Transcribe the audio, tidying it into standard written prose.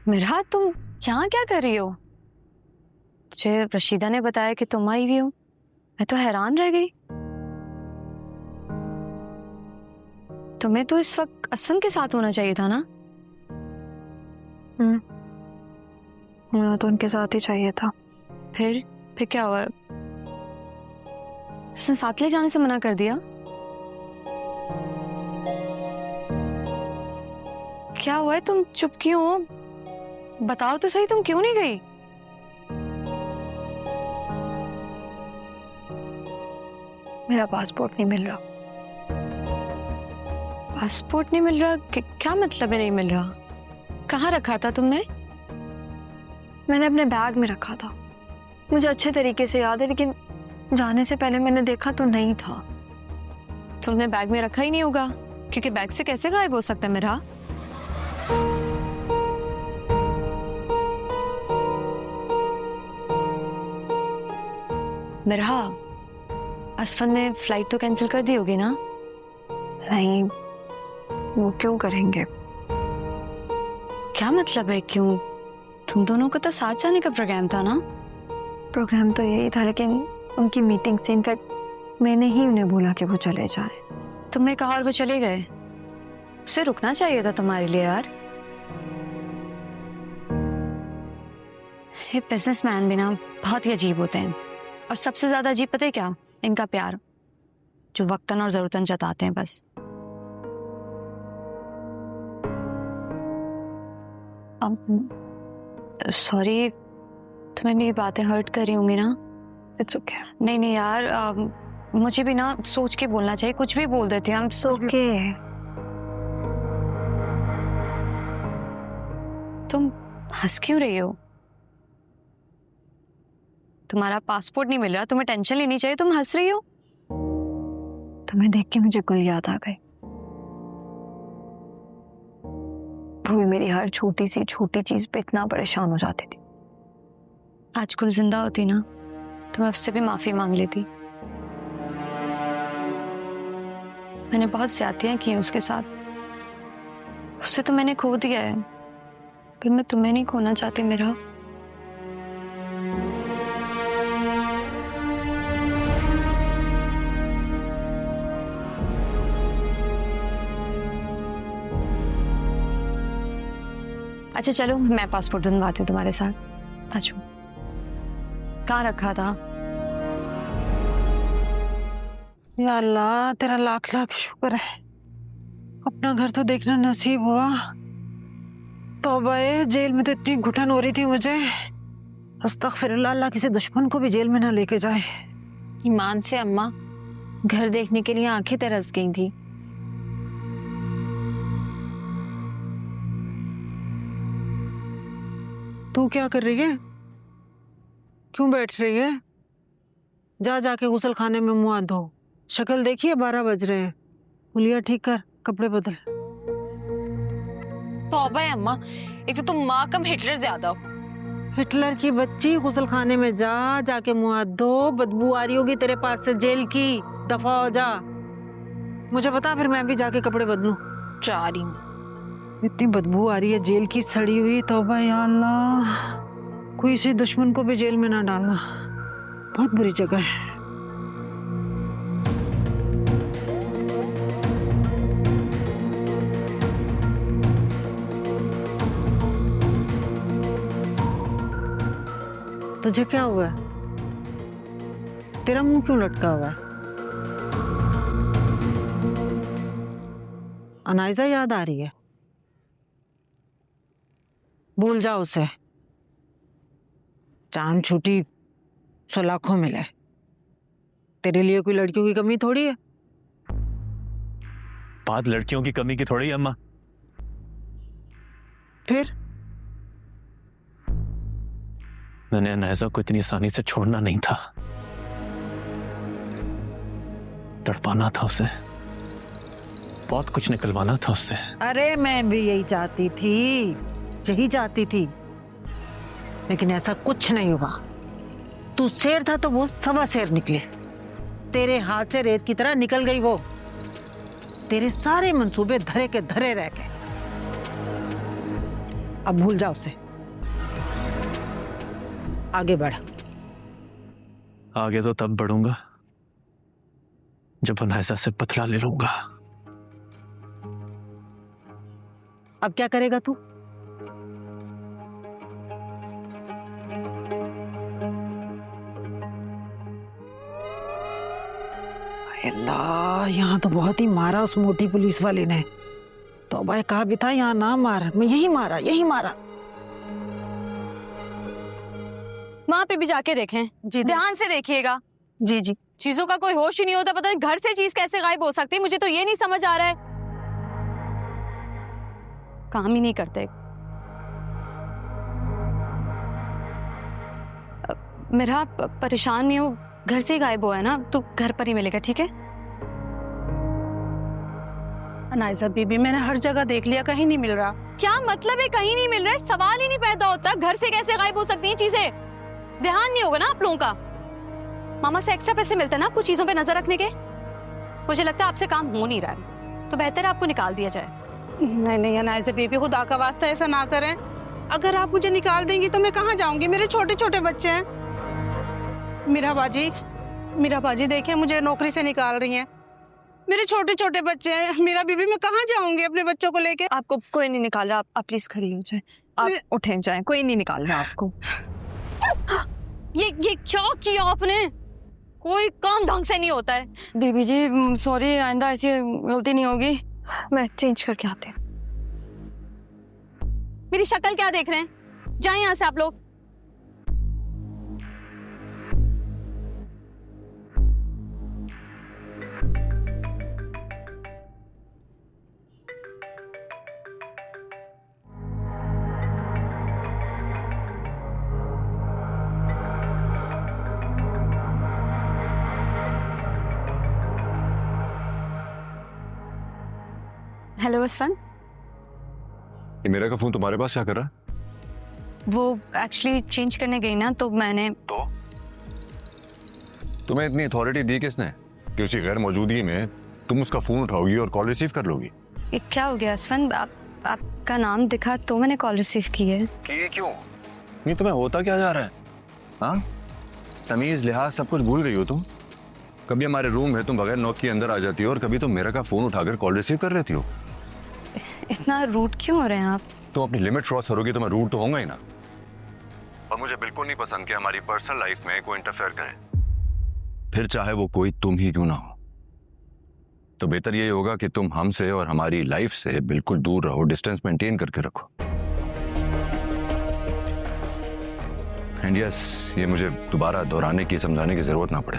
मिरा, तुम यहाँ क्या कर रही हो? मुझे रशीदा ने बताया कि तुम आई हुई हो। मैं तो हैरान रह गई। तुम्हें तो इस वक्त असफन के साथ होना चाहिए था ना? मुझे तो उनके साथ ही चाहिए था। फिर क्या हुआ? उसने साथ ले जाने से मना कर दिया? क्या हुआ है? तुम चुप क्यों हो? बताओ तो सही, तुम क्यों नहीं गई? मेरा पासपोर्ट नहीं मिल रहा। पासपोर्ट नहीं मिल रहा? क्या मतलब है नहीं मिल रहा? कहाँ रखा था तुमने? मैंने अपने बैग में रखा था, मुझे अच्छे तरीके से याद है, लेकिन जाने से पहले मैंने देखा तो नहीं था। तुमने बैग में रखा ही नहीं होगा, क्योंकि बैग से कैसे गायब हो सकता है मेरा? मिरहा, असफन ने फ्लाइट तो कैंसिल कर दी होगी ना? नहीं, वो क्यों करेंगे? क्या मतलब है क्यों? तुम दोनों का तो साथ जाने का प्रोग्राम था ना? प्रोग्राम तो यही था, लेकिन उनकी मीटिंग से इनफैक्ट मैंने ही उन्हें बोला कि वो चले जाएं। तुमने कहा और वो चले गए? उसे रुकना चाहिए था तुम्हारे लिए यार। ये बिजनेसमैन भी ना बहुत ही अजीब होते हैं, और सबसे ज्यादा अजीब पता है क्या? इनका प्यार, जो वक्तन और जरूरतन जताते हैं बस। सॉरी, तुम्हें मेरी बातें हर्ट कर रही होंगी ना? It's okay. नहीं नहीं यार, मुझे भी ना सोच के बोलना चाहिए, कुछ भी बोल देती हूँ। It's okay. तुम हंस क्यों रही हो? तुम्हारा पासपोर्ट नहीं मिल रहा, तुम्हें टेंशन लेनी चाहिए, तुम हंस रही हो। तुम्हें देख के मुझे कुल याद आ गई। वो भी मेरी हर छोटी सी छोटी चीज पे इतना परेशान हो जाती थी। आज कुल जिंदा होती ना तो मैं उससे भी माफी मांग लेती। मैंने बहुत ज्यादतियां की हैं उसके साथ, उससे तो मैंने खो दिया है, पर मैं तुम्हें नहीं खोना चाहती मेरा। अच्छा चलो, मैं पासपोर्ट बनवाती हूँ तुम्हारे साथ। अच्छा, कहाँ रखा था? या अल्लाह, तेरा लाख लाख शुक्र है, अपना घर तो देखना नसीब हुआ। तौबा है, जेल में तो इतनी घुटन हो रही थी मुझे। अस्तगफिरुल्लाह, अल्लाह किसी दुश्मन को भी जेल में ना लेके जाए। ईमान से अम्मा, घर देखने के लिए आंखें तरस गई थी। तू क्या कर रही है? क्यों बैठ रही है? जा जाके गुसल खाने में मुंह हाथ धो। शक्ल देखिए, 12 बज रहे हैं। हुलिया ठीक कर, कपड़े बदल। तौबा है अम्मा, एक तो तुम माँ कम हिटलर ज्यादा हो। हिटलर की बच्ची, गुसल खाने में जा, जाके मुंह हाथ धो। बदबू आ रही होगी तेरे पास से जेल की, दफा हो जा। मुझे बता, फिर मैं भी जाके कपड़े बदलूं। जा रही हूँ। इतनी बदबू आ रही है जेल की, सड़ी हुई। तौबा या अल्लाह, कोई इसी दुश्मन को भी जेल में ना डालना, बहुत बुरी जगह है। तुझे क्या हुआ है? तेरा मुंह क्यों लटका हुआ है? अनाइजा याद आ रही है? भूल जा उसे। जान छूटी सौ लाखों मिले, तेरे लिए कोई लड़कियों की कमी थोड़ी है। बात लड़कियों की कमी की थोड़ी है अम्मा। फिर मैंने अनाइजा को इतनी आसानी से छोड़ना नहीं था, तड़पाना था उसे, बहुत कुछ निकलवाना था उससे। अरे मैं भी यही चाहती थी, यही चाहती थी, लेकिन ऐसा कुछ नहीं हुआ। तू शेर था तो वो सवा शेर निकले। तेरे हाथ से रेत की तरह निकल गई वो। तेरे सारे मंसूबे धरे के धरे रह गए। अब भूल जा उसे, आगे बढ़। आगे तो तब बढ़ूंगा जब अनायसा से बदला ले लूंगा। अब क्या करेगा तू? अल्लाह, यहाँ तो बहुत ही मारा उस मोटी पुलिस वाले ने। तो भाई कहा भी था यहाँ ना मार, मैं यही मारा यही मारा। वहां पे भी जाके देखें, जी ध्यान से देखिएगा। जी जी। चीजों का कोई होश ही नहीं होता, पता नहीं घर से चीज कैसे गायब हो सकती है, मुझे तो ये नहीं समझ आ रहा है। काम ही नहीं करते। मेरा परेशान नहीं हो, घर से ही गायब हुआ है ना, तो घर पर ही मिलेगा, ठीक है? अनायसा बीबी, मैंने हर जगह देख लिया, कहीं नहीं मिल रहा। क्या मतलब है कहीं नहीं मिल रहा है? सवाल ही नहीं पैदा होता, घर से कैसे गायब हो सकती हैं चीजें? ध्यान नहीं होगा ना आप लोगों का? मामा से एक्स्ट्रा पैसे मिलते हैं ना आपको चीजों पे नजर रखने के? मुझे लगता है आपसे काम हो नहीं रहा है, तो बेहतर है आपको निकाल दिया जाए। नहीं नहीं अनायसा बीबी, खुदा का वास्ता ऐसा ना करें। अगर आप मुझे निकाल देंगी तो मैं कहाँ जाऊंगी? मेरे छोटे छोटे बच्चे हैं। मीरा बाजी देखिए, मुझे नौकरी से निकाल रही हैं। मेरे छोटे छोटे बच्चे हैं। मीरा बीबी, मैं कहाँ जाऊंगी अपने बच्चों को लेके? आपको कोई नहीं निकाल रहा, आप प्लीज खड़ी हो जाए, आप उठे जाए, कोई नहीं निकाल रहा आपको। ये क्या किया आपने? कोई काम ढंग से नहीं होता है। बीबी जी सॉरी, आइंदा ऐसी गलती नहीं होगी। मैं चेंज करके आती हूँ। मेरी शक्ल क्या देख रहे हैं? जाए यहाँ से आप लोग। हेलो असफन, ये मेरा का फोन तुम्हारे पास क्या कर रहा है? वो एक्चुअली चेंज करने गई ना, तो मैंने। तो तुम्हें इतनी अथॉरिटी दी किसने कि उसकी गैर मौजूदगी में तुम उसका फोन उठाओगी और कॉल रिसीव कर लोगी? ये क्या हो गया असफन? आपका नाम दिखा तो मैंने कॉल रिसीव की है। कि क्यों? नहीं, तुम्हें होता क्या जा रहा है? हाँ, तमीज लिहाज सब कुछ भूल गई हो तुम। कभी हमारे रूम में तुम बगैर नॉक के अंदर आ जाती हो और कभी तुम मेरा का फोन उठाकर कॉल रिसीव कर लेती हो। इतना रूड क्यों हो रहे हैं आप? तुम अपनी लिमिट क्रॉस करोगी तो मैं रूड तो होऊंगा ही ना। और मुझे बिल्कुल नहीं पसंद कि हमारी पर्सनल लाइफ में कोई इंटरफेयर करे, फिर चाहे वो कोई तुम ही क्यों ना हो। तो बेहतर यही होगा कि तुम हमसे और हमारी लाइफ से बिल्कुल दूर रहो, डिस्टेंस मेंटेन करके रखो। एंड यस, ये मुझे दोबारा दोहराने की, समझाने की जरूरत ना पड़े।